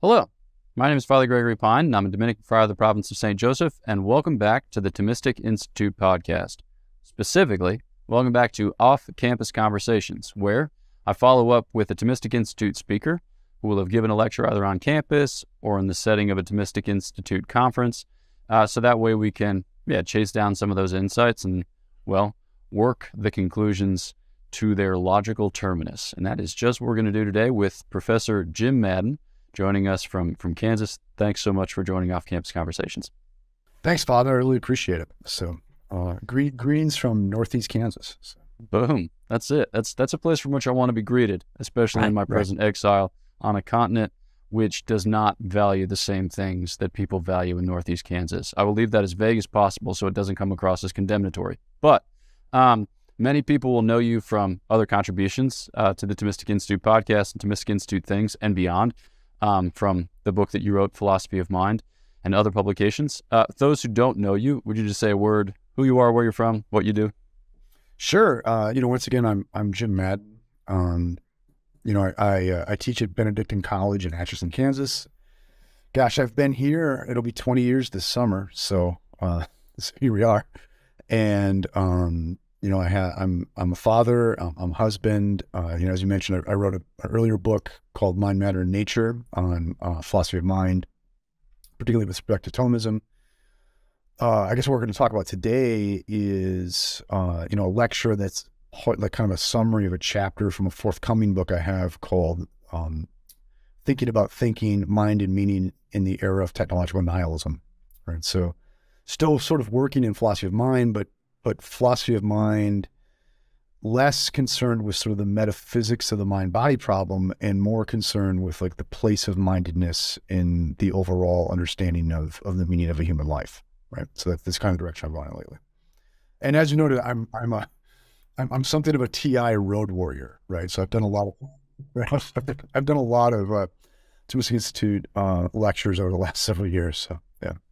Hello, my name is Father Gregory Pine, and I'm a Dominican friar of the province of St. Joseph, and welcome back to the Thomistic Institute podcast. Specifically, welcome back to Off-Campus Conversations, where I follow up with a Thomistic Institute speaker who will have given a lecture either on campus or in the setting of a Thomistic Institute conference, so that way we can chase down some of those insights and, work the conclusions to their logical terminus. And that is just what we're going to do today with Professor Jim Madden, joining us from Kansas. Thanks so much for joining Off-Campus Conversations. Thanks, Father. I really appreciate it. So, greetings from Northeast Kansas. So. Boom. That's it. That's a place from which I want to be greeted, especially in my present exile on a continent which does not value the same things that people value in Northeast Kansas. I will leave that as vague as possible so it doesn't come across as condemnatory. But many people will know you from other contributions to the Thomistic Institute podcast and Thomistic Institute things and beyond. From the book that you wrote, Philosophy of Mind, and other publications. Those who don't know you, would you just say a word, who you are, where you're from, what you do? Sure. Once again, I'm Jim Madden. I teach at Benedictine College in Atchison, Kansas. Gosh, I've been here. It'll be 20 years this summer. So here we are. And I'm a father, I'm a husband. As you mentioned, I wrote an earlier book called Mind, Matter, and Nature on philosophy of mind, particularly with respect to Thomism. I guess what we're going to talk about today is, a lecture that's like kind of a summary of a chapter from a forthcoming book I have called Thinking About Thinking, Mind and Meaning in the Era of Technological Nihilism. Right. So still sort of working in philosophy of mind, but philosophy of mind, less concerned with sort of the metaphysics of the mind-body problem and more concerned with like the place of mindedness in the overall understanding of the meaning of a human life, right? So that's kind of the direction I'm going lately. And as you noted, I'm something of a TI road warrior, right? So I've done a lot of Thomistic Institute lectures over the last several years. So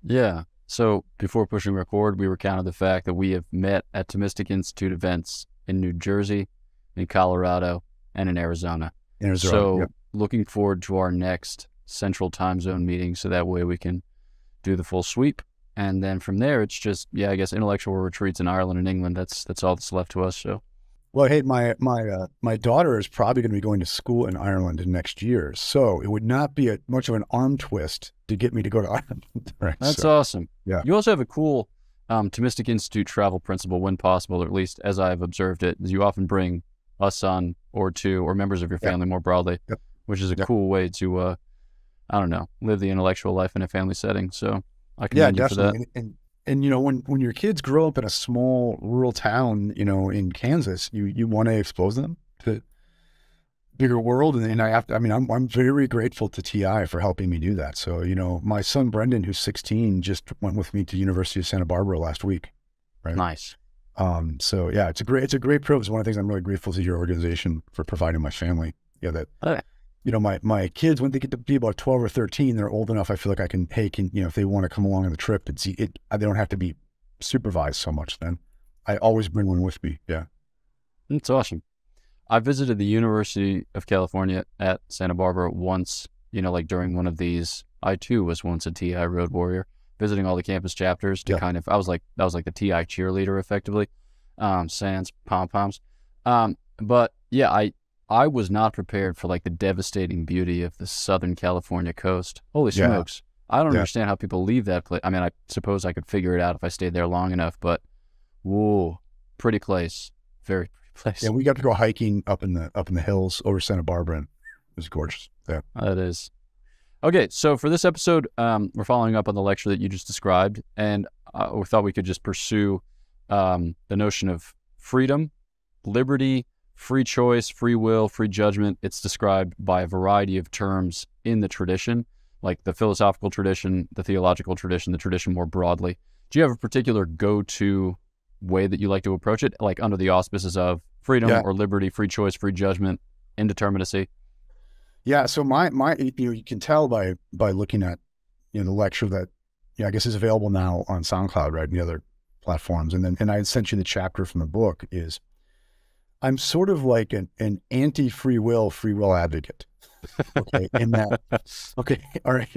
Yeah. So before pushing record, we recounted the fact that we have met at Thomistic Institute events in New Jersey, in Colorado, and in Arizona. Looking forward to our next Central Time Zone meeting, so that way we can do the full sweep. And then from there, it's just, I guess intellectual retreats in Ireland and England. That's all that's left to us. So, well, hey, my daughter is probably going to be going to school in Ireland next year, so it would not be much of an arm twist to get me to go to Ireland. Right, that's awesome. Yeah. You also have a cool Thomistic Institute travel principle when possible, or at least as I've observed it, is you often bring a son or two or members of your family more broadly, which is a cool way to, live the intellectual life in a family setting. So I commend you for that. And when your kids grow up in a small rural town, in Kansas, you want to expose them to bigger world. And I'm very grateful to TI for helping me do that. So, my son, Brendan, who's 16, just went with me to University of Santa Barbara last week. Right. Nice. So yeah, it's a great privilege. It's one of the things I'm really grateful to your organization for providing my family. My kids, when they get to be about 12 or 13, they're old enough. I feel like I can, if they want to come along on the trip, they don't have to be supervised so much then. I always bring one with me. Yeah. That's awesome. I visited the University of California at Santa Barbara once, during one of these. I too was once a TI road warrior, visiting all the campus chapters to that was like the TI cheerleader effectively, sans pom-poms. But yeah, I was not prepared for like the devastating beauty of the Southern California coast. Holy smokes. I don't understand how people leave that place. I mean, I suppose I could figure it out if I stayed there long enough, but whoa, pretty place. Very pretty place. Yeah, we got to go hiking up in the hills over Santa Barbara, and it was gorgeous. Yeah. It is. Okay, so for this episode, we're following up on the lecture that you just described, and we thought we could just pursue the notion of freedom, liberty, free choice, free will, free judgment. It's described by a variety of terms in the tradition, like the philosophical tradition, the theological tradition, the tradition more broadly. Do you have a particular go-to way that you like to approach it, like under the auspices of freedom or liberty, free choice, free judgment, indeterminacy? Yeah, so my you can tell by looking at the lecture that I guess is available now on SoundCloud, right, and the other platforms, and I sent you the chapter from the book. Is I'm sort of like an anti-free will advocate. Okay. In that, okay. All right.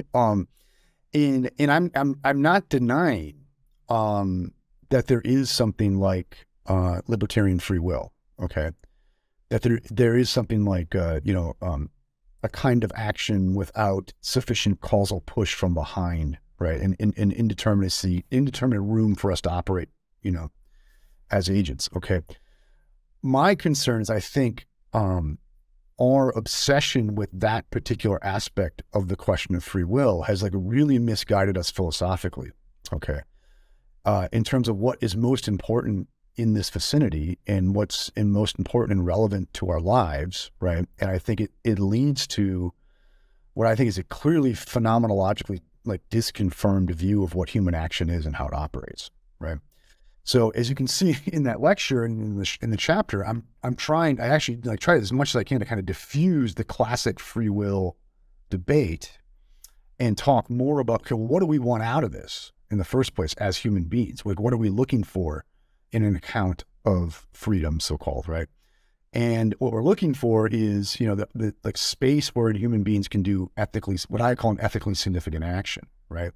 And I'm not denying, that there is something like, libertarian free will. Okay. That there is something like, a kind of action without sufficient causal push from behind, right? And indeterminate room for us to operate, as agents. Okay. My concern is, I think, our obsession with that particular aspect of the question of free will has like really misguided us philosophically. Okay. In terms of what is most important in this vicinity and what's most important and relevant to our lives, right? And I think it leads to what I think is a clearly phenomenologically like disconfirmed view of what human action is and how it operates, right? So as you can see in that lecture and in the chapter, I actually like try as much as I can to kind of diffuse the classic free will debate and talk more about, okay, well, what do we want out of this in the first place as human beings? Like, what are we looking for in an account of freedom, so-called, right? And what we're looking for is, the like space where human beings can do what I call an ethically significant action, right?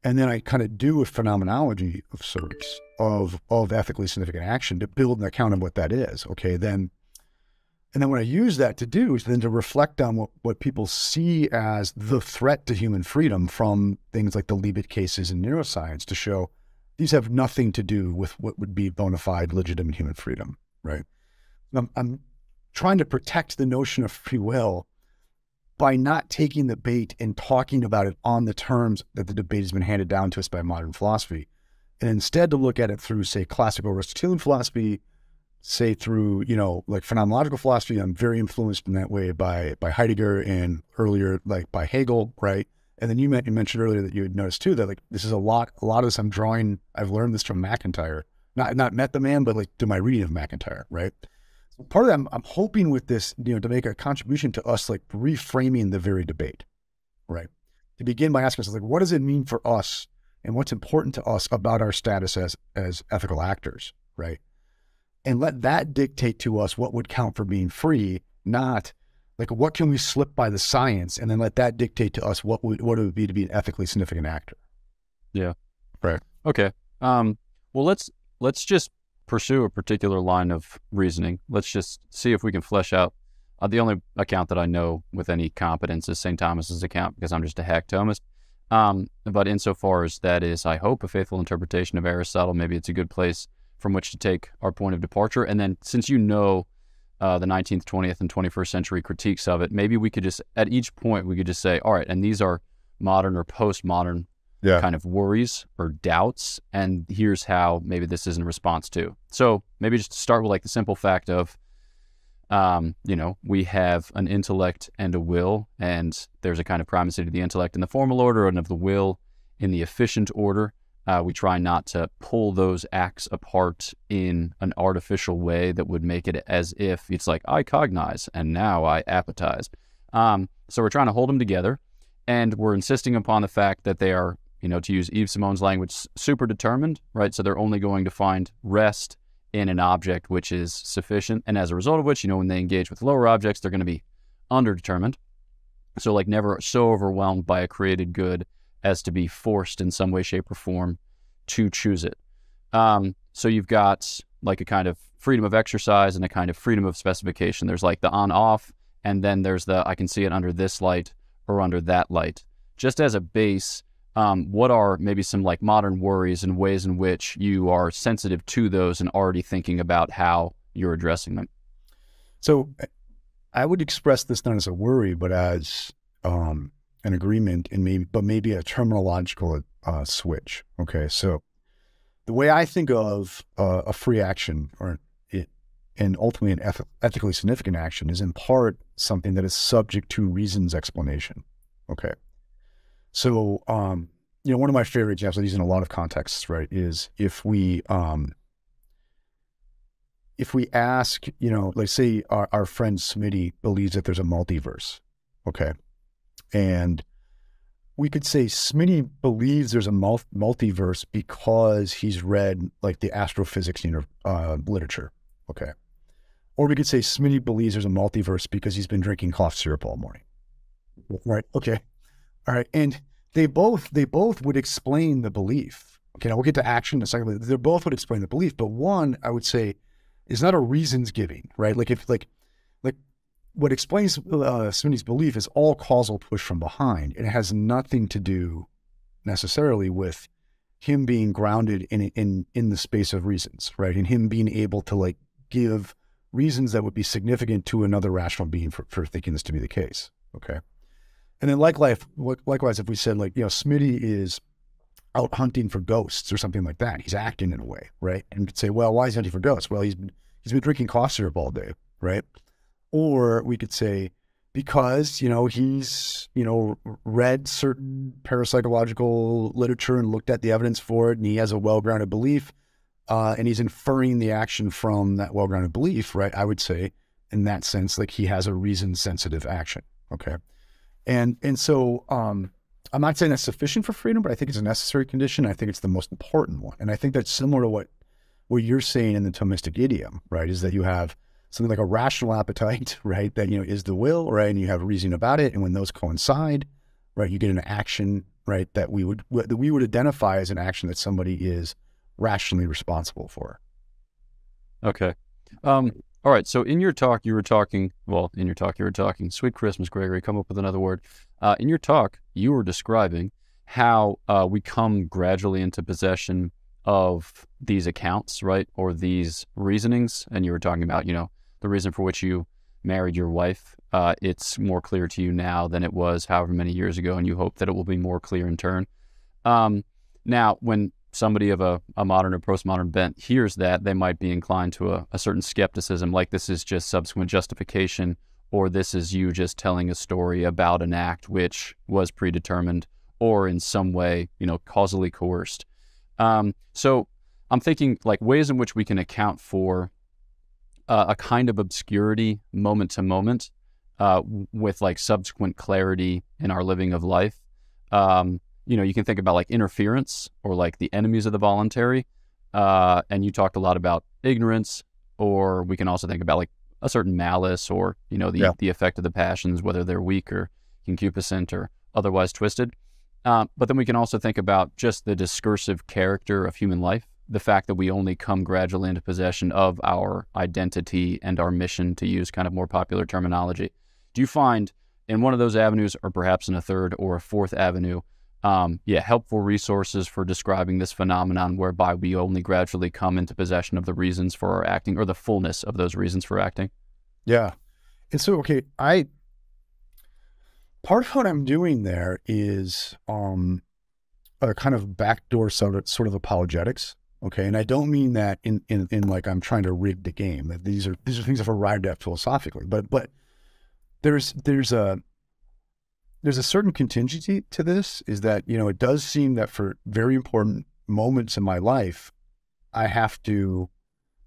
And then I kind of do a phenomenology of sorts of ethically significant action to build an account of what that is. Okay, and then what I use that to do is then to reflect on what people see as the threat to human freedom from things like the Liebet cases in neuroscience, to show these have nothing to do with what would be bona fide, legitimate human freedom, right? I'm trying to protect the notion of free will by not taking the bait and talking about it on the terms that the debate has been handed down to us by modern philosophy, and instead to look at it through, say, classical Aristotelian philosophy, say through, like phenomenological philosophy. I'm very influenced in that way by Heidegger, and earlier, like by Hegel, right? And then you mentioned earlier that you had noticed too, that like this is a lot of this I've learned this from MacIntyre, not met the man, but like to my reading of MacIntyre, right? So part of that, I'm hoping with this, to make a contribution to us, like reframing the very debate, right? To begin by asking us, like, what does it mean for us and what's important to us about our status as ethical actors, right? And let that dictate to us what would count for being free, not like, what can we slip by the science, and then let that dictate to us what it would be to be an ethically significant actor. Yeah. Right. Okay. Well, let's just pursue a particular line of reasoning. Let's just see if we can flesh out. The only account that I know with any competence is St. Thomas's account, because I'm just a hack Thomist. But insofar as that is, I hope, a faithful interpretation of Aristotle, maybe it's a good place from which to take our point of departure. And then, since the 19th, 20th, and 21st century critiques of it, maybe we could just, at each point, we could just say, all right, and these are modern or postmodern kind of worries or doubts, and here's how maybe this is in response to. So maybe just to start with like the simple fact of, we have an intellect and a will, and there's a kind of primacy to the intellect in the formal order and of the will in the efficient order. We try not to pull those acts apart in an artificial way that would make it as if it's like, I cognize and now I appetize. So we're trying to hold them together, and we're insisting upon the fact that they are, to use Yves Simone's language, super determined, right? So they're only going to find rest in an object which is sufficient. And as a result of which, when they engage with lower objects, they're going to be underdetermined. So like never so overwhelmed by a created good as to be forced in some way, shape, or form to choose it. So you've got like a kind of freedom of exercise and a kind of freedom of specification. There's like the on-off, and then there's the I can see it under this light or under that light. Just as a base, what are maybe some like modern worries and ways in which you are sensitive to those and already thinking about how you're addressing them? So I would express this not as a worry, but as an agreement, and maybe a terminological switch. Okay, so the way I think of a free action, and ultimately an ethically significant action, is in part something that is subject to reason's explanation. Okay, so one of my favorite examples I use in a lot of contexts, right, is if we ask, like say our friend Smitty believes that there's a multiverse. Okay. And we could say Smitty believes there's a multiverse because he's read like the astrophysics literature. Okay. Or we could say Smitty believes there's a multiverse because he's been drinking cough syrup all morning. Right. Okay. All right. And they both would explain the belief. Okay. Now we'll get to action in a second. They both would explain the belief, but one, I would say, is not a reasons giving, right? Like if like what explains Smitty's belief is all causal push from behind, and it has nothing to do necessarily with him being grounded in the space of reasons, right? And him being able to like give reasons that would be significant to another rational being for thinking this to be the case. Okay. And then likewise, if we said like, Smitty is out hunting for ghosts or something like that, he's acting in a way, right? And we could say, well, why is he hunting for ghosts? Well, he's been drinking cough syrup all day, right? Or we could say, because, he's, read certain parapsychological literature and looked at the evidence for it, and he has a well-grounded belief, and he's inferring the action from that well-grounded belief, right? I would say, in that sense, like he has a reason-sensitive action, okay? And so I'm not saying that's sufficient for freedom, but I think it's a necessary condition. I think it's the most important one. And I think that's similar to what you're saying in the Thomistic idiom, right? Is that you have something like a rational appetite, right? That, is the will, right? And you have reason about it. And when those coincide, right, you get an action, right, that we would identify as an action that somebody is rationally responsible for. Okay. All right. So in your talk, you were talking, sweet Christmas, Gregory, come up with another word. In your talk, you were describing how we come gradually into possession of these accounts, right? Or these reasonings. And you were talking about, the reason for which you married your wife. It's more clear to you now than it was however many years ago, and you hope that it will be more clear in turn. Now, when somebody of a modern or postmodern bent hears that, they might be inclined to a certain skepticism, like this is just subsequent justification, or this is you just telling a story about an act which was predetermined or in some way, causally coerced. So I'm thinking like ways in which we can account for a kind of obscurity moment to moment with like subsequent clarity in our living of life. You can think about like interference or like the enemies of the voluntary. And you talked a lot about ignorance, or we can also think about like a certain malice or, the effect of the passions, whether they're weak or concupiscent or otherwise twisted. But then we can also think about just the discursive character of human life, the fact that we only come gradually into possession of our identity and our mission, to use kind of more popular terminology. Do you find in one of those avenues, or perhaps in a third or a fourth avenue, helpful resources for describing this phenomenon whereby we only gradually come into possession of the reasons for our acting, or the fullness of those reasons for acting? Yeah. And so, okay, part of what I'm doing there is a kind of backdoor sort of apologetics. Okay. And I don't mean that in like I'm trying to rig the game. That these are things I've arrived at philosophically. But there's a certain contingency to this, is that, it does seem that for very important moments in my life, I have to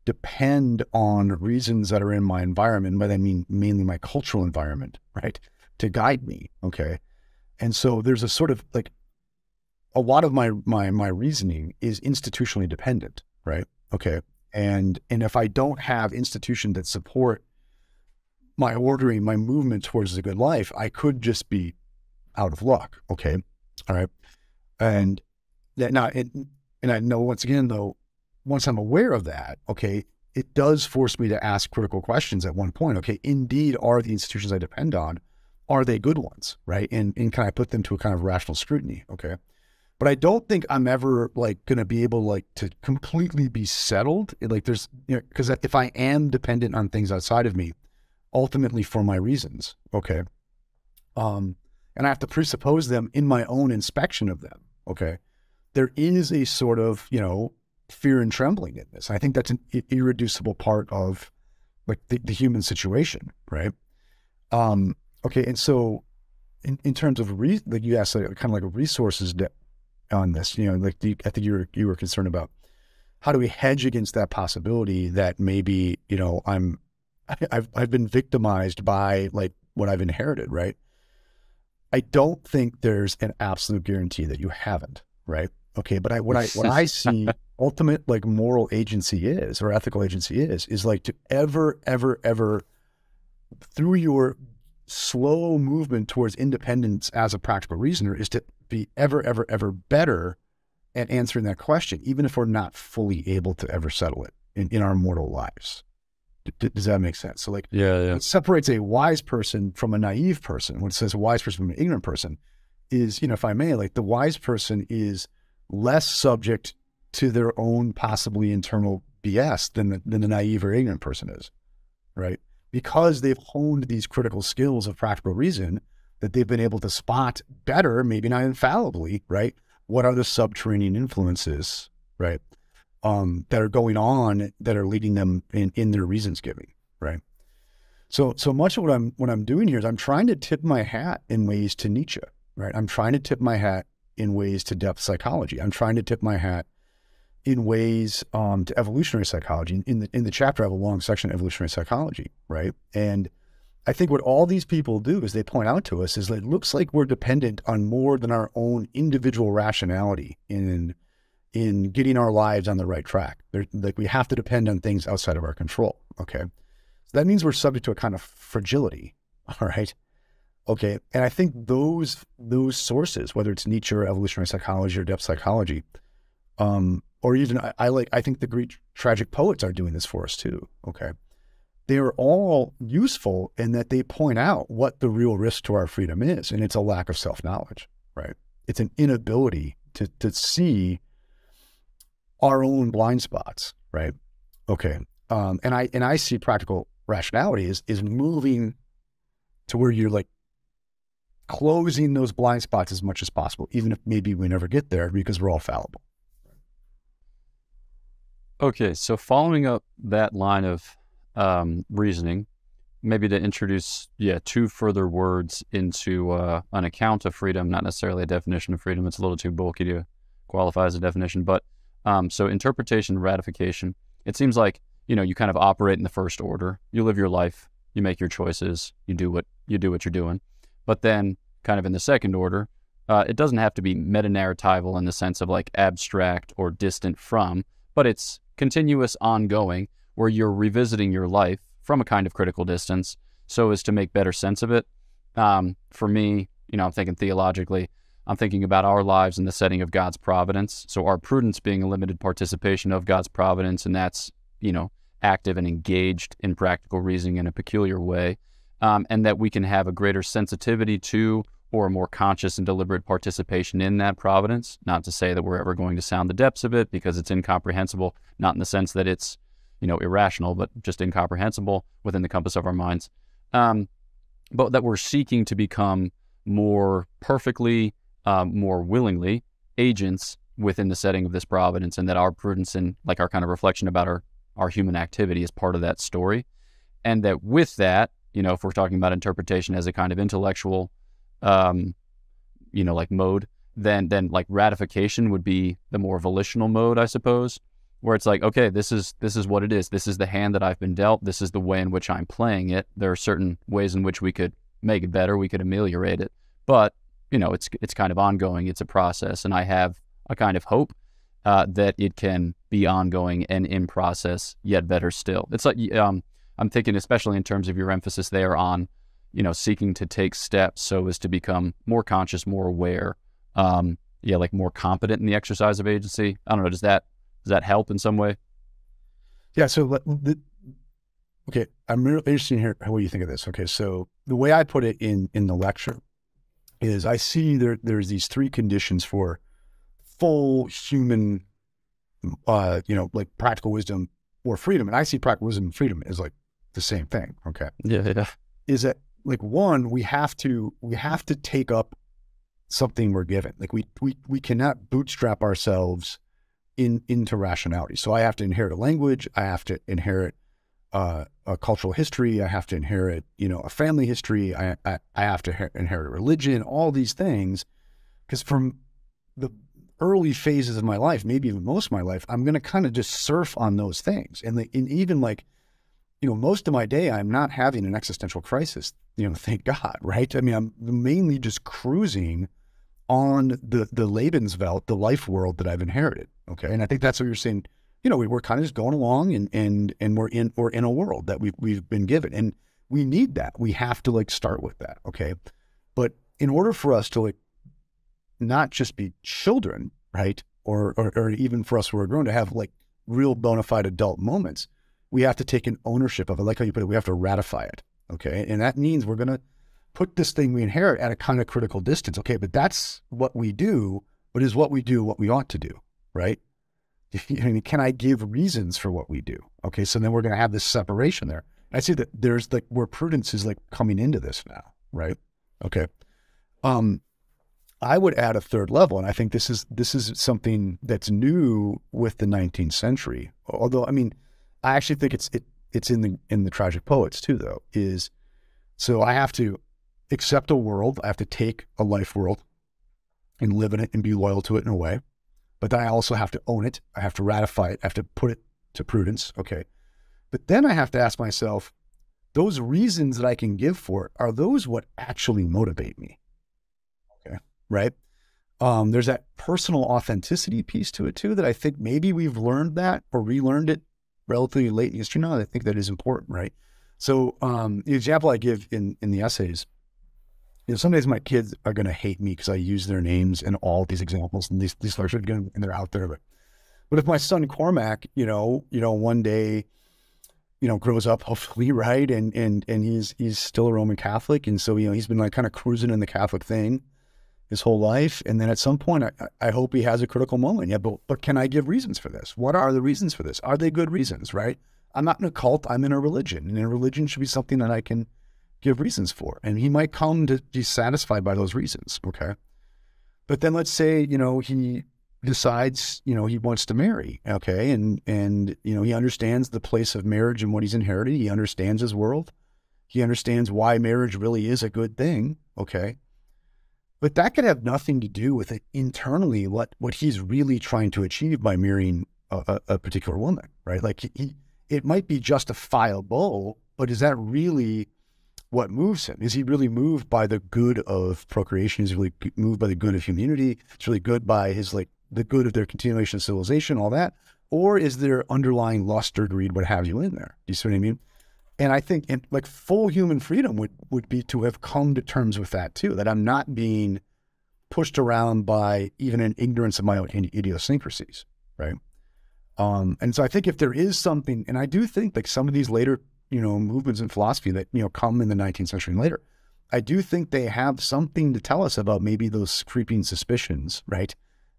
depend on reasons that are in my environment. By that I mean mainly my cultural environment, right, to guide me. Okay. And so there's a sort of like, a lot of my reasoning is institutionally dependent, right? Okay. And if I don't have institutions that support my ordering, my movement towards a good life, I could just be out of luck. Okay. All right. And that now, and I know, once again, though, once I'm aware of that, okay, it does force me to ask critical questions at one point. Okay. Indeed, are the institutions I depend on, are they good ones? Right. And can I put them to a kind of rational scrutiny? Okay. But I don't think I'm ever like going to be able like to completely be settled. Like there's, because if I am dependent on things outside of me, ultimately for my reasons, okay, and I have to presuppose them in my own inspection of them, okay, there is a sort of, fear and trembling in this. I think that's an irreducible part of like the human situation, right? Okay, and so in terms of like you asked, like, kind of like resources on this, like I think you were concerned about how do we hedge against that possibility that maybe, I've been victimized by like what I've inherited, right? I don't think there's an absolute guarantee that you haven't, right? Okay, but what I see ultimate like moral agency is, or ethical agency is like to ever through your slow movement towards independence as a practical reasoner is to be ever, ever, ever better at answering that question, even if we're not fully able to ever settle it in our mortal lives. Does that make sense? So like, Yeah. what separates a wise person from a naive person, when it says a wise person from an ignorant person, is, if I may, like the wise person is less subject to their own possibly internal BS than the naive or ignorant person is, right? Because they've honed these critical skills of practical reason, that they've been able to spot better, maybe not infallibly, right? What are the subterranean influences, right? That are going on, that are leading them in their reasons giving, right? So much of what I'm doing here is I'm trying to tip my hat in ways to Nietzsche, right? I'm trying to tip my hat in ways to depth psychology. I'm trying to tip my hat in ways to evolutionary psychology. In the chapter, I have a long section on evolutionary psychology, right? And I think what all these people do is they point out to us is that it looks like we're dependent on more than our own individual rationality in getting our lives on the right track. Like we have to depend on things outside of our control, okay? So that means we're subject to a kind of fragility, all right? Okay, and I think those sources, whether it's Nietzsche or evolutionary psychology or depth psychology, or even I think the Greek tragic poets are doing this for us too, okay? They are all useful in that they point out what the real risk to our freedom is, and it's a lack of self-knowledge, right? It's an inability to see our own blind spots, right? Okay, and I see practical rationality is moving to where you're like closing those blind spots as much as possible, even if maybe we never get there because we're all fallible. Okay, so following up that line of reasoning, maybe to introduce, two further words into an account of freedom, not necessarily a definition of freedom. It's a little too bulky to qualify as a definition, but so interpretation, ratification. It seems like, you kind of operate in the first order. You live your life, you make your choices, you do what you're doing. But then kind of in the second order, it doesn't have to be meta-narratival in the sense of like abstract or distant from, but it's continuous, ongoing, where you're revisiting your life from a kind of critical distance so as to make better sense of it. For me, I'm thinking theologically, I'm thinking about our lives in the setting of God's providence. So our prudence being a limited participation of God's providence, and that's, active and engaged in practical reasoning in a peculiar way, and that we can have a greater sensitivity to or a more conscious and deliberate participation in that providence. Not to say that we're ever going to sound the depths of it because it's incomprehensible, not in the sense that it's, irrational, but just incomprehensible within the compass of our minds. But that we're seeking to become more perfectly, more willingly agents within the setting of this providence, and that our prudence and like our kind of reflection about our human activity is part of that story. And that with that, if we're talking about interpretation as a kind of intellectual, like mode, then like ratification would be the more volitional mode, I suppose, where it's like, okay, this is what it is. This is the hand that I've been dealt. This is the way in which I'm playing it. There are certain ways in which we could make it better. We could ameliorate it, but it's kind of ongoing. It's a process, and I have a kind of hope that it can be ongoing and in process, yet better still. It's like I'm thinking, especially in terms of your emphasis there on, seeking to take steps so as to become more conscious, more aware, like more competent in the exercise of agency. I don't know. Does that help in some way? Yeah. So, okay, I'm really interested in hear what you think of this. Okay, so the way I put it in the lecture is I see there's these three conditions for full human, like practical wisdom or freedom, and I see practical wisdom and freedom as like the same thing. Okay. Yeah. Is that like one, we have to take up something we're given. Like we cannot bootstrap ourselves into rationality. So I have to inherit a language. I have to inherit a cultural history. I have to inherit, a family history. I have to inherit a religion, all these things. Because from the early phases of my life, maybe even most of my life, I'm going to kind of just surf on those things. And even like, most of my day, I'm not having an existential crisis, thank God, right? I mean, I'm mainly just cruising on the Lebenswelt, the life world that I've inherited. Okay. And I think that's what you're saying. We're kind of just going along and we're in a world that we've been given. And we need that. We have to like start with that. Okay. But in order for us to like not just be children, right? Or even for us who are grown to have like real bona fide adult moments, we have to take an ownership of it. Like how you put it, we have to ratify it. Okay. And that means we're going to put this thing we inherit at a kind of critical distance. Okay. But that's what we do, but is what we do what we ought to do, right? I mean, can I give reasons for what we do? Okay. So then we're going to have this separation there. I see that there's like where prudence is like coming into this now, right? Okay. I would add a third level, and I think this is something that's new with the 19th century. Although, I mean, I actually think it's in the tragic poets too, though. So I have to accept a world. I have to take a life world and live in it and be loyal to it in a way. But then I also have to own it. I have to ratify it. I have to put it to prudence. Okay. But then I have to ask myself, those reasons that I can give for it, are those what actually motivate me? Okay. Right. There's that personal authenticity piece to it too, that I think maybe we've learned that or relearned it relatively late in history now. I think that is important. Right. So, the example I give in the essays, some days my kids are going to hate me because I use their names in all these examples, and these are going, and they're out there. But if my son Cormac, one day, grows up hopefully, right, and he's still a Roman Catholic, and so he's been like kind of cruising in the Catholic thing his whole life, and then at some point I hope he has a critical moment. Yeah, but can I give reasons for this? What are the reasons for this? Are they good reasons? Right? I'm not in a cult. I'm in a religion, and a religion should be something that I can give reasons for, and he might come to be satisfied by those reasons. Okay, but then let's say he decides he wants to marry. Okay, and he understands the place of marriage and what he's inherited. He understands his world. He understands why marriage really is a good thing. Okay, but that could have nothing to do with it internally. What he's really trying to achieve by marrying a particular woman, right? Like it might be justifiable, but is that really what moves him? Is he really moved by the good of procreation? Is he really moved by the good of humanity? It's really good by his the good of their continuation of civilization, all that? Or is there underlying lust or greed, what have you, in there? Do you see what I mean? And I think full human freedom would be to have come to terms with that too, that I'm not being pushed around by even an ignorance of my own idiosyncrasies, right? And so I think if there is something, and I do think like some of these later, movements in philosophy that, come in the 19th century and later, I do think they have something to tell us about maybe those creeping suspicions, right,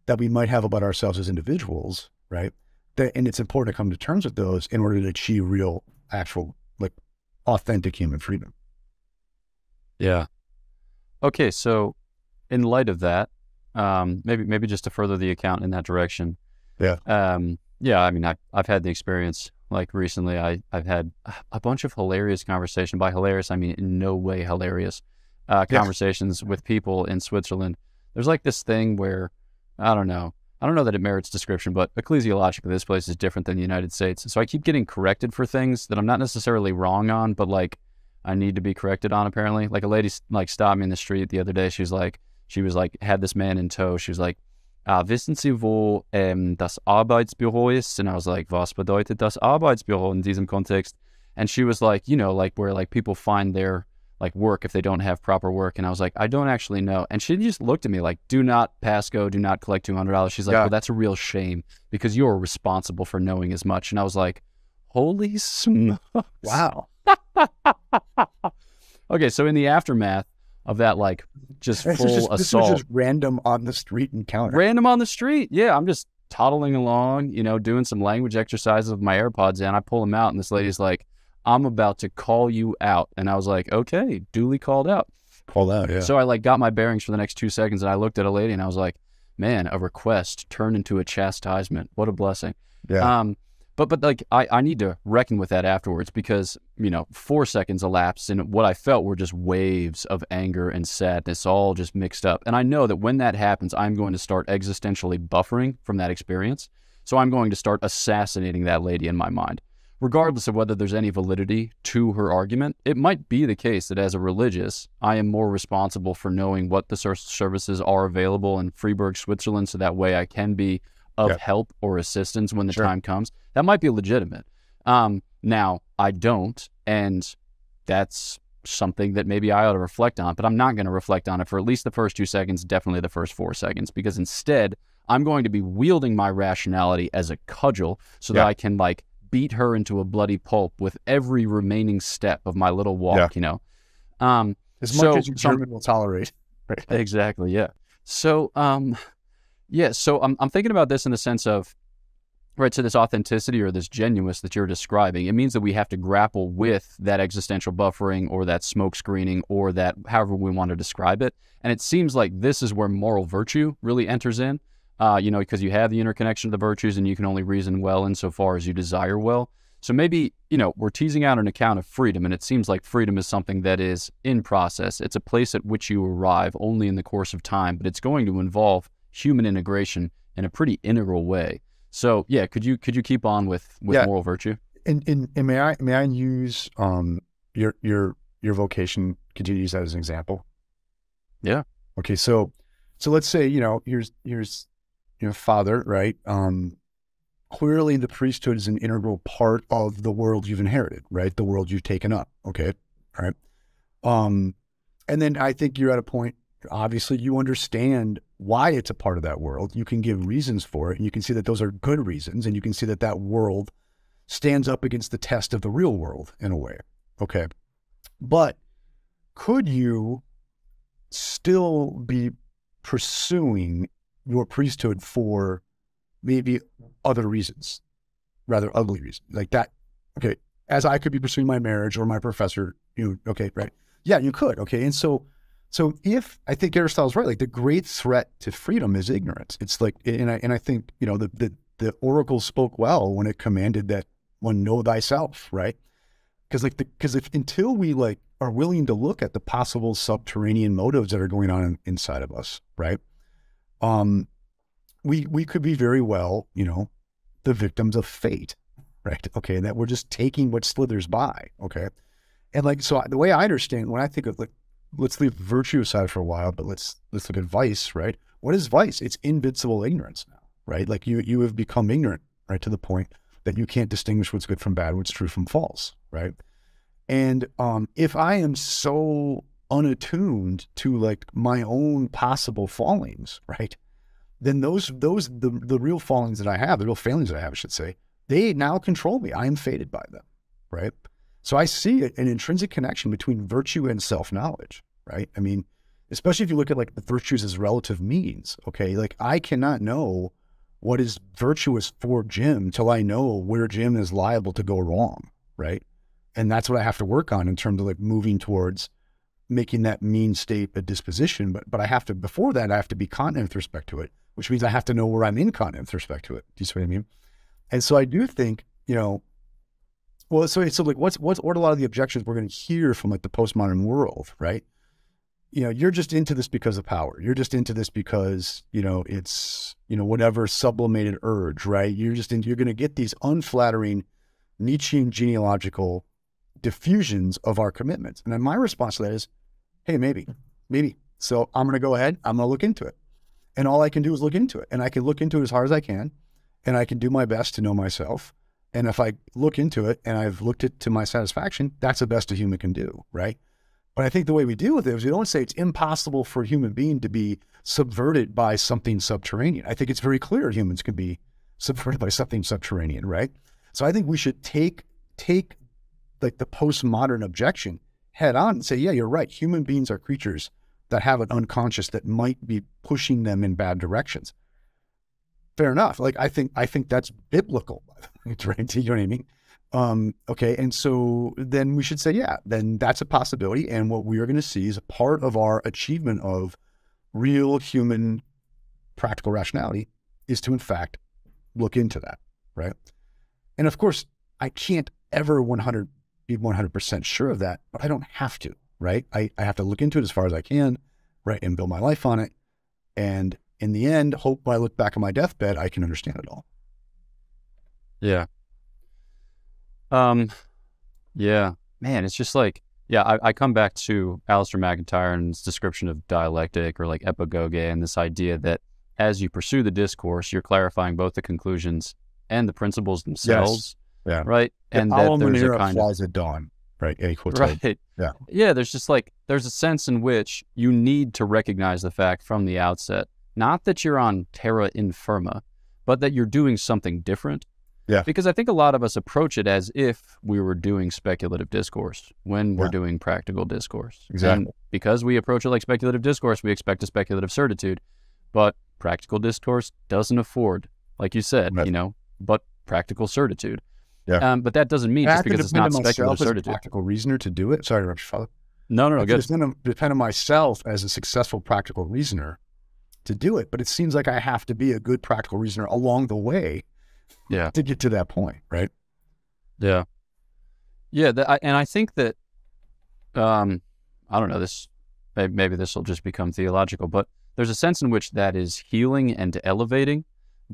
that we might have about ourselves as individuals, right? And it's important to come to terms with those in order to achieve real, actual, like authentic human freedom. Yeah. Okay. So in light of that, maybe just to further the account in that direction. Yeah. Yeah. I mean, I've had the experience. Like recently, I've had a bunch of hilarious conversation. By hilarious, I mean in no way hilarious conversations with people in Switzerland. There's like this thing where, I don't know that it merits description, but ecclesiologically, this place is different than the United States. So I keep getting corrected for things that I'm not necessarily wrong on, but like I need to be corrected on apparently. Like a lady like stopped me in the street the other day. She was like, had this man in tow. She was like, wissen Sie, wo das Arbeitsbüro ist? And I was like, was bedeutet das Arbeitsbüro in diesem Kontext? And she was like, like where like people find their like work if they don't have proper work. And I was like, I don't actually know. And she just looked at me like, do not pass go, do not collect $200. She's like, well, that's a real shame because you're responsible for knowing as much. And I was like, holy smokes. Wow. Okay, so in the aftermath of that, like, just full assault. This was just random on the street encounter. Random on the street. Yeah, I'm just toddling along, doing some language exercises with my AirPods in. I pull them out, and this lady's like, I'm about to call you out. And I was like, okay, duly called out. Called out, yeah. So I, like, got my bearings for the next 2 seconds, and I looked at a lady, and I was like, man, a request turned into a chastisement. What a blessing. Yeah. But like, I need to reckon with that afterwards because, 4 seconds elapsed and what I felt were just waves of anger and sadness all just mixed up. And I know that when that happens, I'm going to start existentially buffering from that experience. So I'm going to start assassinating that lady in my mind. Regardless of whether there's any validity to her argument, it might be the case that as a religious, I am more responsible for knowing what the services are available in Freiburg, Switzerland, so that way I can be of help or assistance when the time comes. That might be legitimate. Now, I don't, and that's something that maybe I ought to reflect on, but I'm not going to reflect on it for at least the first 2 seconds, definitely the first 4 seconds, because instead I'm going to be wielding my rationality as a cudgel so that I can like beat her into a bloody pulp with every remaining step of my little walk, you know. As much as your German will tolerate. Right. Exactly, yeah. So, so I'm thinking about this in the sense of, right, so this authenticity or this genuineness that you're describing, it means that we have to grapple with that existential buffering or that smoke screening or that however we want to describe it. And it seems like this is where moral virtue really enters in, you know, because you have the interconnection of the virtues and you can only reason well insofar as you desire well. So maybe, you know, we're teasing out an account of freedom, and it seems like freedom is something that is in process. It's a place at which you arrive only in the course of time, but it's going to involve human integration in a pretty integral way. So yeah, could you keep on with moral virtue? And may I use your vocation? Could you use that as an example? Yeah. Okay. So let's say, you know, here's your father, right? Clearly the priesthood is an integral part of the world you've inherited, right? The world you've taken up. Okay. All right. And then I think you're at a point, obviously you understand why it's a part of that world. You can give reasons for it, and you can see that those are good reasons, and you can see that that world stands up against the test of the real world in a way. Okay. But could you still be pursuing your priesthood for maybe other reasons, rather ugly reasons like that? Okay. As I could be pursuing my marriage or my professor, okay, right. Yeah, you could. Okay. And so if I think Aristotle's right, like the great threat to freedom is ignorance. It's like, and I think, you know, the oracle spoke well when it commanded that one know thyself, right? Because if until we like are willing to look at the possible subterranean motives that are going on inside of us, right? We could be very well, you know, the victims of fate, right? Okay, and that we're just taking what slithers by, okay? And like, so the way I understand, when I think of like, let's leave virtue aside for a while, but let's look at vice, right? What is vice? It's invincible ignorance now, right? Like you have become ignorant, right? To the point that you can't distinguish what's good from bad, what's true from false, right? And if I am so unattuned to like my own possible fallings, right? Then the real fallings that I have, the real failings that I have, I should say, they now control me. I am fated by them, right? So I see an intrinsic connection between virtue and self-knowledge, right? I mean, especially if you look at like the virtues as relative means, okay? Like I cannot know what is virtuous for Jim till I know where Jim is liable to go wrong, right? And that's what I have to work on in terms of like moving towards making that mean state a disposition. But I have to, before that, I have to be continent with respect to it, which means I have to know where I'm incontinent with respect to it. Do you see what I mean? And so I do think, you know, well, so like, what are a lot of the objections we're going to hear from like the postmodern world, right? You know, you're just into this because of power. You're just into this because, you know, it's, you know, whatever sublimated urge, right? You're going to get these unflattering Nietzschean genealogical diffusions of our commitments. And then my response to that is, hey, maybe. So I'm going to go ahead. I'm going to look into it. And all I can do is look into it. And I can look into it as hard as I can. And I can do my best to know myself. And if I look into it and I've looked it to my satisfaction, that's the best a human can do, right? But I think the way we deal with it is we don't say it's impossible for a human being to be subverted by something subterranean. I think it's very clear humans can be subverted by something subterranean, right? So I think we should take like the postmodern objection head on and say, yeah, you're right. Human beings are creatures that have an unconscious that might be pushing them in bad directions. Fair enough. Like, I think that's biblical, right? You know what I mean? Okay. And so then we should say, yeah, then that's a possibility. And what we are going to see is a part of our achievement of real human practical rationality is to, in fact, look into that, right? And of course, I can't ever be 100% sure of that, but I don't have to, right? I have to look into it as far as I can, right? And build my life on it. And in the end, hope when I look back on my deathbed, I can understand it all. Yeah. Yeah, man, it's just like, yeah, I come back to Alistair McIntyre and his description of dialectic or like epagoge and this idea that as you pursue the discourse, you're clarifying both the conclusions and the principles themselves. Yes. Yeah. Right. And that there's a kind flies at dawn. right? A quote. Right. Yeah. Yeah, there's just like, there's a sense in which you need to recognize the fact from the outset, not that you're on terra infirma, but that you're doing something different. Yeah. Because I think a lot of us approach it as if we were doing speculative discourse when we're doing practical discourse. Exactly. And because we approach it like speculative discourse, we expect a speculative certitude. But practical discourse doesn't afford, like you said, but practical certitude. Yeah. But that doesn't mean just because it's not speculative certitude. As a practical reasoner to do it. Sorry, Father. No, good. It's going to depend on myself as a successful practical reasoner to do it. But it seems like I have to be a good practical reasoner along the way. Yeah. To get to that point, right? Yeah. Yeah. And I think that, I don't know, maybe this will just become theological, but there's a sense in which that is healing and elevating,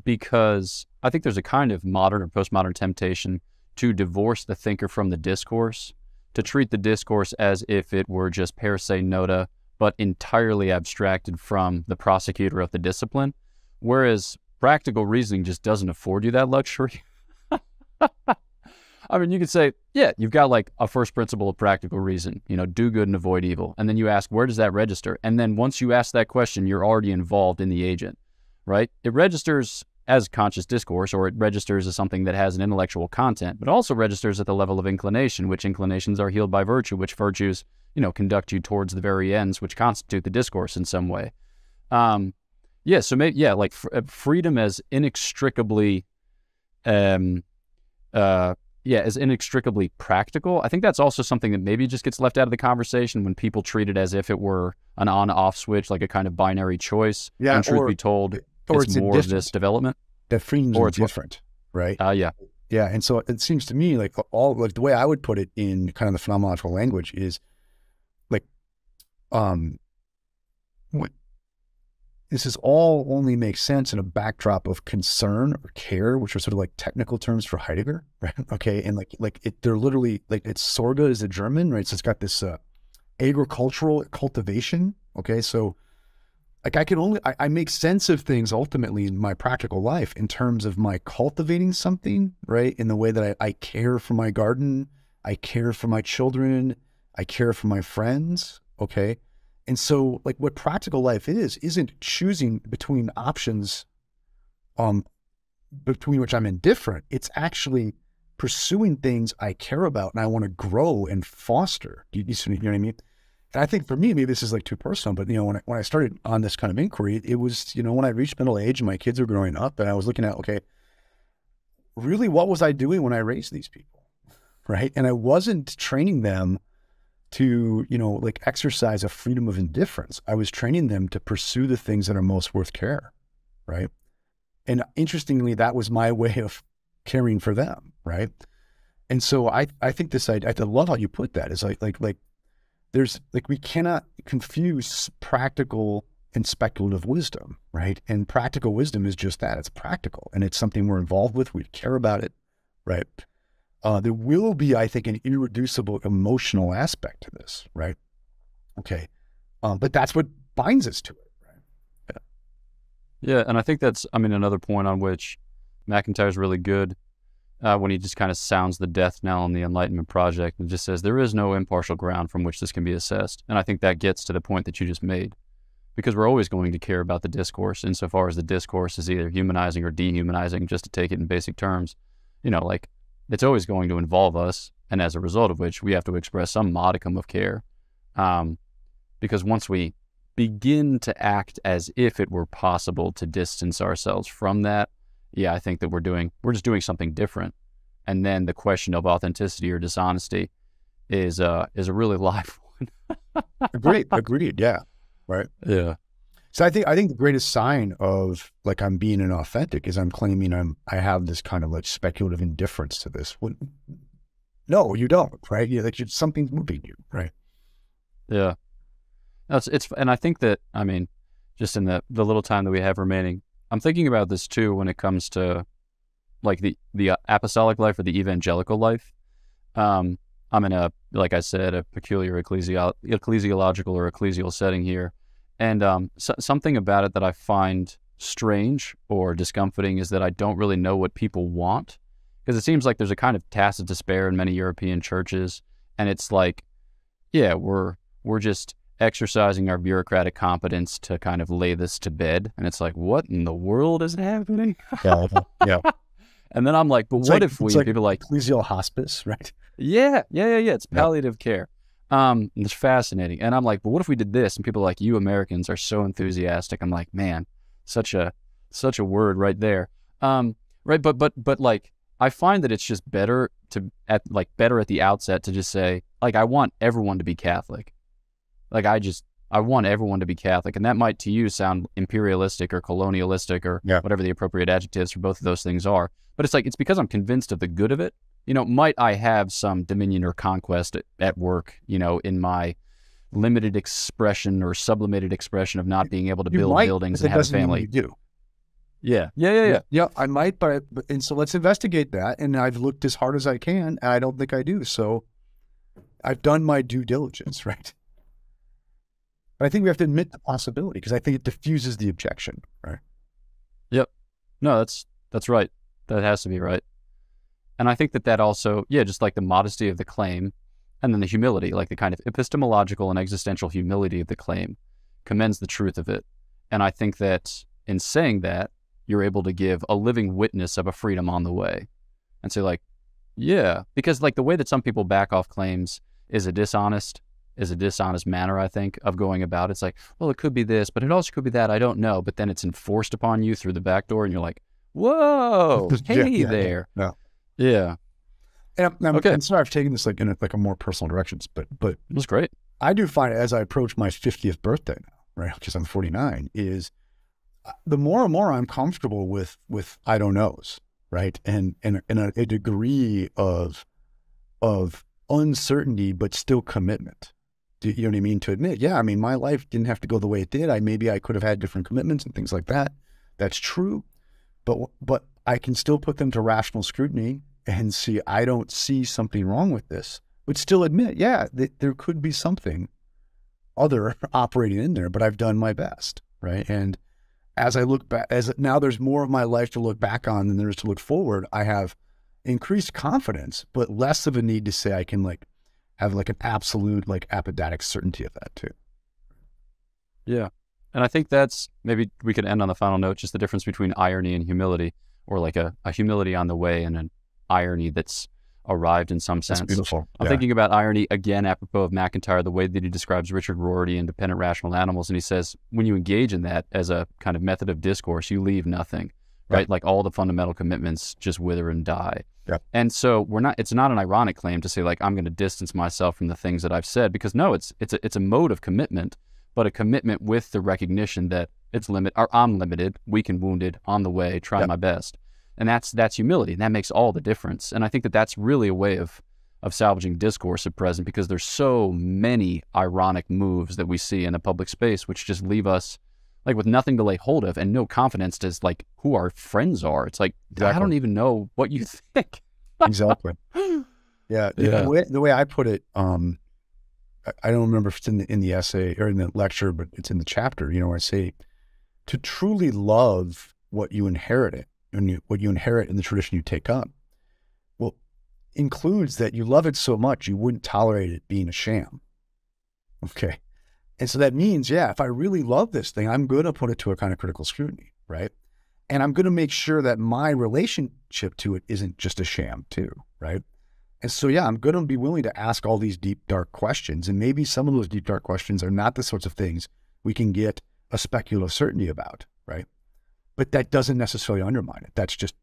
because I think there's a kind of modern or postmodern temptation to divorce the thinker from the discourse, to treat the discourse as if it were just per se nota, but entirely abstracted from the prosecutor of the discipline. Whereas practical reasoning just doesn't afford you that luxury. I mean, you could say, yeah, you've got like a first principle of practical reason, do good and avoid evil. And then you ask, where does that register? And then once you ask that question, you're already involved in the agent, right? It registers as conscious discourse, or it registers as something that has an intellectual content, but also registers at the level of inclination, which inclinations are healed by virtue, which virtues, conduct you towards the very ends, which constitute the discourse in some way. Yeah, so maybe, like freedom as inextricably, as inextricably practical. I think that's also something that maybe just gets left out of the conversation when people treat it as if it were an on-off switch, like a kind of binary choice. Yeah, and truth be told, it's more of this development. That freedom's different, right? Yeah. Yeah, and so it seems to me like the way I would put it in kind of the phenomenological language is like, this is all only makes sense in a backdrop of concern or care, which are sort of like technical terms for Heidegger, right? Okay, and they're literally like, it's Sorge is a German, right? So it's got this agricultural cultivation. Okay, so like I make sense of things ultimately in my practical life in terms of my cultivating something, right? In the way that I care for my garden, I care for my children, I care for my friends. Okay. And so like what practical life isn't choosing between options between which I'm indifferent. It's actually pursuing things I care about and I want to grow and foster. You know what I mean? And I think for me, maybe this is like too personal, but when I started on this kind of inquiry, it was, when I reached middle age and my kids were growing up and I was looking at, okay, really what was I doing when I raised these people? Right. And I wasn't training them to, like exercise a freedom of indifference. I was training them to pursue the things that are most worth care. Right. And interestingly, that was my way of caring for them. Right. And so I think this, I love how you put that. It's like there's like, we cannot confuse practical and speculative wisdom. Right. And practical wisdom is just that. It's practical and it's something we're involved with. We care about it. Right. There will be, I think, an irreducible emotional aspect to this, right? Okay. But that's what binds us to it, right? Yeah, and I think that's, another point on which McIntyre's really good when he just kind of sounds the death knell on the Enlightenment project and just says there is no impartial ground from which this can be assessed. And I think that gets to the point that you just made, because we're always going to care about the discourse insofar as the discourse is either humanizing or dehumanizing, just to take it in basic terms. It's always going to involve us, and as a result of which we have to express some modicum of care. Because once we begin to act as if it were possible to distance ourselves from that, I think that we're just doing something different. And then the question of authenticity or dishonesty is a really live one. Agreed. Yeah. Right. Yeah. So I think the greatest sign of like I'm being inauthentic is I'm claiming I have this kind of like speculative indifference to this. No, you don't, right? Like something's moving you, right? Yeah. And I think that, just in the little time that we have remaining, I'm thinking about this too when it comes to like the apostolic life or the evangelical life. I'm in like I said, a peculiar ecclesiological or ecclesial setting here. And something about it that I find strange or discomforting is that I don't really know what people want, because it seems like there's a kind of tacit despair in many European churches, And it's like, yeah, we're just exercising our bureaucratic competence to kind of lay this to bed. And it's like, what in the world is happening? Yeah. Yeah. And then I'm like, but what if we, people like ecclesial hospice, right? Yeah. It's palliative care. It's fascinating. And I'm like, but what if we did this? And people are like, you Americans are so enthusiastic. I'm like, man, such a word right there. Right. But like, I find that it's just better at the outset to just say, like, I want everyone to be Catholic. Like, I want everyone to be Catholic. And that might to you sound imperialistic or colonialistic or whatever the appropriate adjectives for both of those things are. But it's like, it's because I'm convinced of the good of it. You know, might I have some dominion or conquest at work, you know, in my limited expression or sublimated expression of not being able to build buildings and have a family? You do. Yeah, I might, and so let's investigate that. And I've looked as hard as I can, and I don't think I do. So I've done my due diligence, right? But I think we have to admit the possibility because I think it diffuses the objection, right? Yep. No, that's right. That has to be right. And I think that also, just like the modesty of the claim and then the humility, like the kind of epistemological and existential humility of the claim commends the truth of it. And I think that in saying that, you're able to give a living witness of a freedom on the way and say like, yeah, because like the way that some people back off claims is a dishonest manner, I think, of going about it. It's like, well, it could be this, but it also could be that. I don't know. But then it's enforced upon you through the back door and you're like, whoa, hey there. Yeah. And I'm sorry I've taken this like in a more personal directions, but it was great. I do find as I approach my 50th birthday now, right, because I'm 49, is the more and more I'm comfortable with I don't knows, right, and a degree of uncertainty, but still commitment. Do you know what I mean? To admit, I mean, my life didn't have to go the way it did. Maybe I could have had different commitments and things like that. That's true, but I can still put them to rational scrutiny and see, I don't see something wrong with this, but still admit, there could be something other operating in there, but I've done my best, right? And as I look back, now there's more of my life to look back on than there is to look forward, I have increased confidence, but less of a need to say I can like have like an absolute like apodatic certainty of that too. Yeah. And I think that's, maybe we could end on the final note, just the difference between irony and humility, or like a humility on the way and an irony that's arrived in some sense. That's beautiful. I'm thinking about irony again, apropos of McIntyre, the way that he describes Richard Rorty in Dependent Rational Animals. And he says, when you engage in that as a kind of method of discourse, you leave nothing, right? Like all the fundamental commitments just wither and die. Yeah. And so it's not an ironic claim to say like, I'm going to distance myself from the things that I've said, because no, it's a mode of commitment, but a commitment with the recognition that I'm limited, weak and wounded, on the way, trying my best. And that's humility, and that makes all the difference. And I think that that's really a way of salvaging discourse at present, because there's so many ironic moves that we see in a public space, which just leave us like with nothing to lay hold of and no confidence to like who our friends are. It's like, I don't even know what you think. Exactly. Yeah. The way I put it, I don't remember if it's in the essay or in the lecture, but it's in the chapter, where I say to truly love what you inherited and what you inherit in the tradition you take up, well, includes that you love it so much you wouldn't tolerate it being a sham. Okay. And so that means, if I really love this thing, I'm going to put it to a kind of critical scrutiny, right? And I'm going to make sure that my relationship to it isn't just a sham too, right? And so, I'm going to be willing to ask all these deep, dark questions. And maybe some of those deep, dark questions are not the sorts of things we can get a speculative certainty about, right? But that doesn't necessarily undermine it. That's just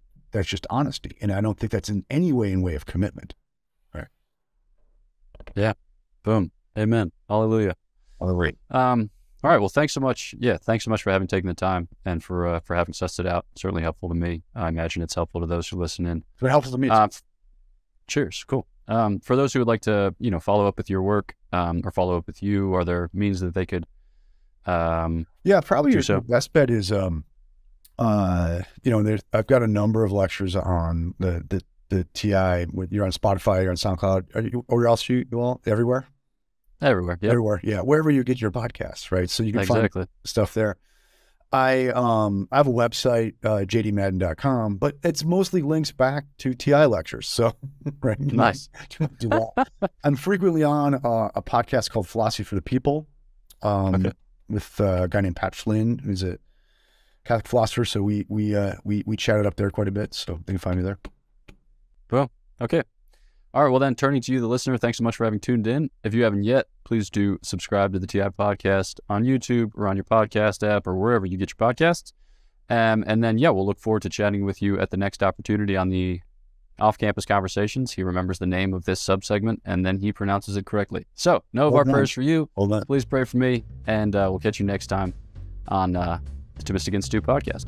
honesty. And I don't think that's in any way of commitment, right? Yeah. Boom. Amen. Hallelujah. All right. All right. Well, thanks so much. Yeah. Thanks so much for taking the time and for having sussed it out. Certainly helpful to me. I imagine it's helpful to those who listen in. It's been helpful to me. Cheers. Cool. For those who would like to, follow up with your work, or follow up with you, are there means that they could, probably your best bet is, I've got a number of lectures on the TI. You're on Spotify, you're on SoundCloud, or else you all everywhere? Everywhere. Yeah. Everywhere. Yeah. Wherever you get your podcasts, right? So you can find stuff there. I have a website, jdmadden.com, but it's mostly links back to TI lectures. So, right. Nice. Do that. I'm frequently on a podcast called Philosophy for the People with a guy named Pat Flynn, who's a Catholic philosopher. So we chatted up there quite a bit. So they can find me there. Well, okay. All right. Well, then, turning to you, the listener, thanks so much for having tuned in. If you haven't yet, please do subscribe to the TI podcast on YouTube or on your podcast app or wherever you get your podcasts. And then, we'll look forward to chatting with you at the next opportunity on the off-campus conversations. He remembers the name of this subsegment, and then he pronounces it correctly. So, know of our prayers for you. Please pray for me, and we'll catch you next time on the Thomistic Institute podcast.